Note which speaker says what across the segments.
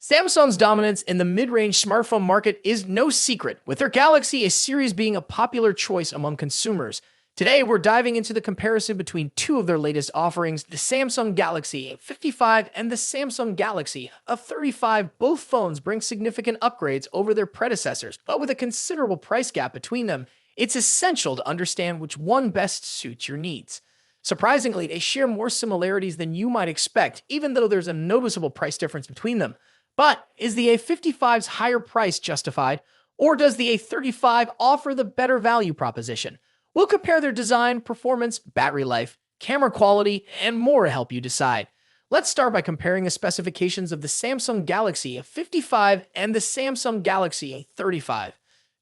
Speaker 1: Samsung's dominance in the mid-range smartphone market is no secret, with their Galaxy A series being a popular choice among consumers. Today, we're diving into the comparison between two of their latest offerings, the Samsung Galaxy A55 and the Samsung Galaxy A35. Both phones bring significant upgrades over their predecessors, but with a considerable price gap between them, it's essential to understand which one best suits your needs. Surprisingly, they share more similarities than you might expect, even though there's a noticeable price difference between them. But is the A55's higher price justified, or does the A35 offer the better value proposition? We'll compare their design, performance, battery life, camera quality, and more to help you decide. Let's start by comparing the specifications of the Samsung Galaxy A55 and the Samsung Galaxy A35.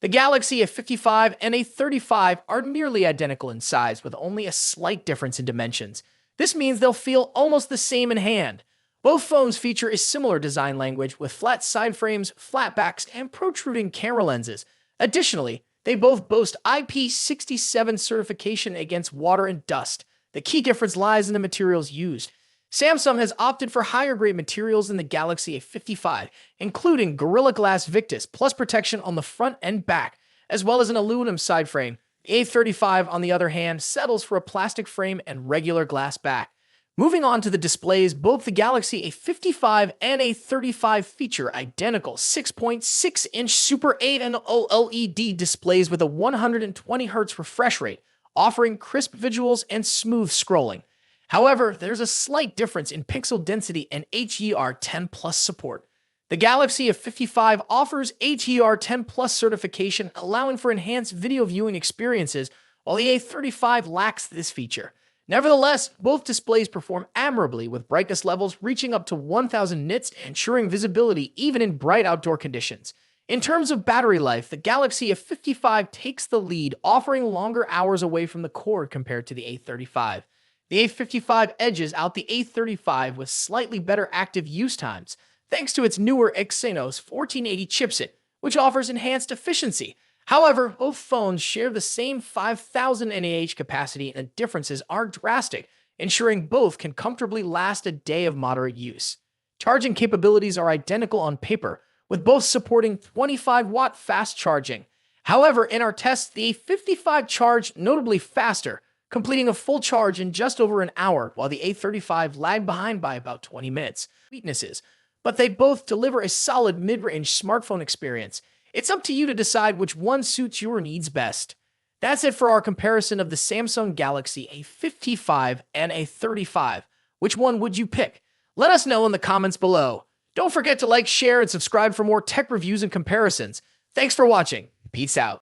Speaker 1: The Galaxy A55 and A35 are nearly identical in size, with only a slight difference in dimensions. This means they'll feel almost the same in hand. Both phones feature a similar design language with flat side frames, flat backs, and protruding camera lenses. Additionally, they both boast IP67 certification against water and dust. The key difference lies in the materials used. Samsung has opted for higher-grade materials in the Galaxy A55, including Gorilla Glass Victus plus protection on the front and back, as well as an aluminum side frame. The A35, on the other hand, settles for a plastic frame and regular glass back. Moving on to the displays, both the Galaxy A55 and A35 feature identical 6.6-inch Super 8 and OLED displays with a 120Hz refresh rate, offering crisp visuals and smooth scrolling. However, there's a slight difference in pixel density and HDR10 Plus support. The Galaxy A55 offers HDR10 Plus certification, allowing for enhanced video viewing experiences, while the A35 lacks this feature. Nevertheless, both displays perform admirably, with brightness levels reaching up to 1000 nits, ensuring visibility even in bright outdoor conditions. In terms of battery life, the Galaxy A55 takes the lead, offering longer hours away from the cord compared to the A35. The A55 edges out the A35 with slightly better active use times, thanks to its newer Exynos 1480 chipset, which offers enhanced efficiency. However, both phones share the same 5000 mAh capacity, and the differences are drastic, ensuring both can comfortably last a day of moderate use. Charging capabilities are identical on paper, with both supporting 25-watt fast charging. However, in our tests, the A55 charged notably faster, completing a full charge in just over an hour, while the A35 lagged behind by about 20 minutes. Weaknesses, but they both deliver a solid mid-range smartphone experience. It's up to you to decide which one suits your needs best. That's it for our comparison of the Samsung Galaxy A55 and A35. Which one would you pick? Let us know in the comments below. Don't forget to like, share, and subscribe for more tech reviews and comparisons. Thanks for watching. Peace out.